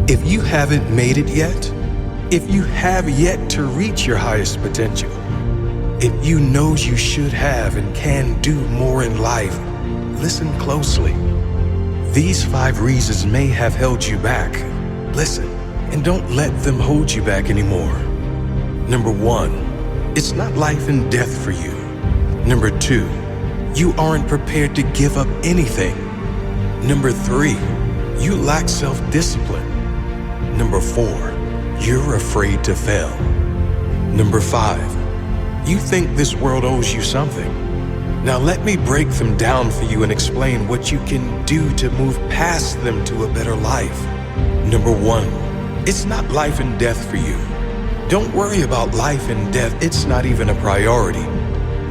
If you haven't made it yet, if you have yet to reach your highest potential, if you know you should have and can do more in life, listen closely. These 5 reasons may have held you back. Listen, and don't let them hold you back anymore. Number 1, it's not life and death for you. Number 2, you aren't prepared to give up anything. Number 3, you lack self-discipline. Number 4, you're afraid to fail. Number 5, you think this world owes you something. Now let me break them down for you and explain what you can do to move past them to a better life. Number 1, it's not life and death for you. Don't worry about life and death, it's not even a priority.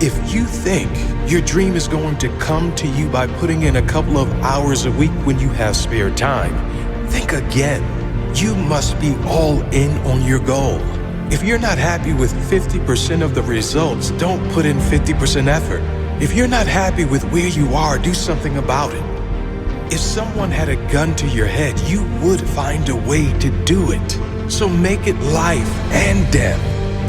If you think your dream is going to come to you by putting in a couple of hours a week when you have spare time, think again. You must be all in on your goal. If you're not happy with 50% of the results, don't put in 50% effort. If you're not happy with where you are, do something about it. If someone had a gun to your head, you would find a way to do it. So make it life and death.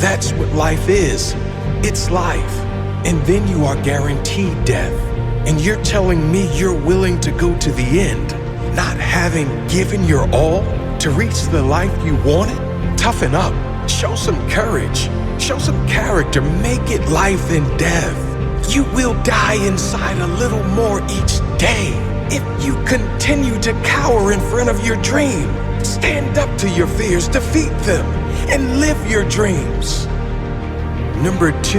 That's what life is. It's life. And then you are guaranteed death. And you're telling me you're willing to go to the end, not having given your all to reach the life you wanted? Toughen up. Show some courage. Show some character. Make it life and death. You will die inside a little more each day if you continue to cower in front of your dream. Stand up to your fears, defeat them, and live your dreams. Number 2,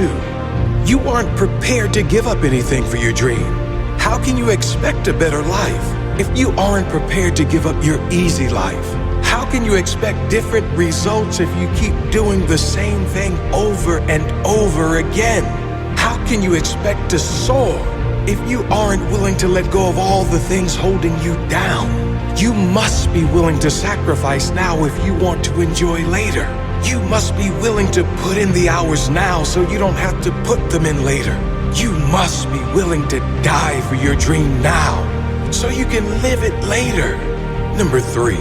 you aren't prepared to give up anything for your dream. How can you expect a better life if you aren't prepared to give up your easy life? How can you expect different results if you keep doing the same thing over and over again? How can you expect to soar if you aren't willing to let go of all the things holding you down? You must be willing to sacrifice now if you want to enjoy later. You must be willing to put in the hours now so you don't have to put them in later. You must be willing to die for your dream now so you can live it later. Number 3,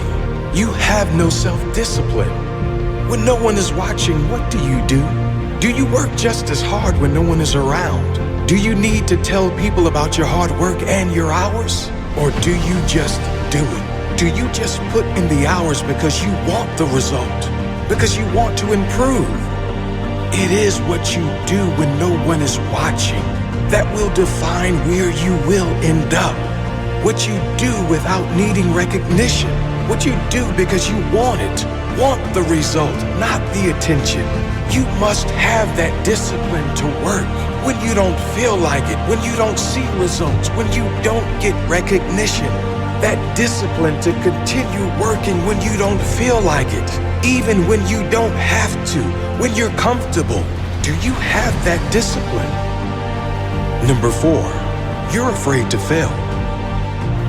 you have no self-discipline. When no one is watching, what do? Do you work just as hard when no one is around? Do you need to tell people about your hard work and your hours? Or do you just do it? Do you just put in the hours because you want the result? Because you want to improve? It is what you do when no one is watching that will define where you will end up. What you do without needing recognition. What you do because you want it. Want the result, not the attention. You must have that discipline to work when you don't feel like it, when you don't see results, when you don't get recognition. That discipline to continue working when you don't feel like it, even when you don't have to, when you're comfortable. Do you have that discipline? Number 4, you're afraid to fail.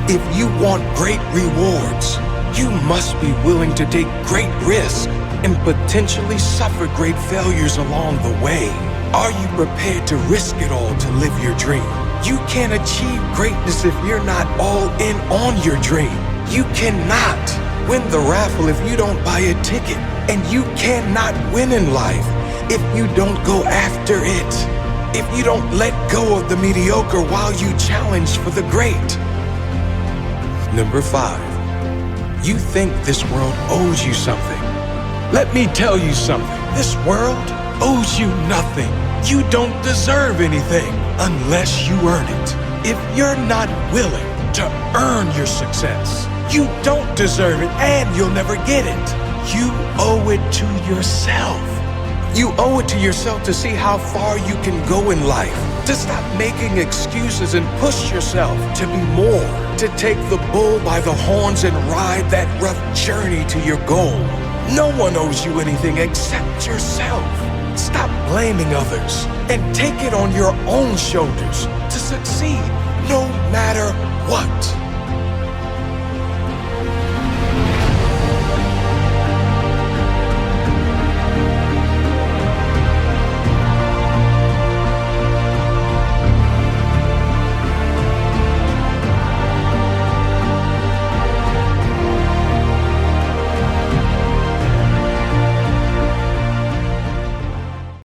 If you want great rewards, you must be willing to take great risks and potentially suffer great failures along the way. Are you prepared to risk it all to live your dream? You can't achieve greatness if you're not all in on your dream. You cannot win the raffle if you don't buy a ticket. And you cannot win in life if you don't go after it. If you don't let go of the mediocre while you challenge for the great. Number 5, you think this world owes you something. Let me tell you something. This world owes you nothing. You don't deserve anything unless you earn it. If you're not willing to earn your success, you don't deserve it and you'll never get it. You owe it to yourself. You owe it to yourself to see how far you can go in life, to stop making excuses and push yourself to be more, to take the bull by the horns and ride that rough journey to your goal. No one owes you anything except yourself. Stop blaming others and take it on your own shoulders to succeed no matter what.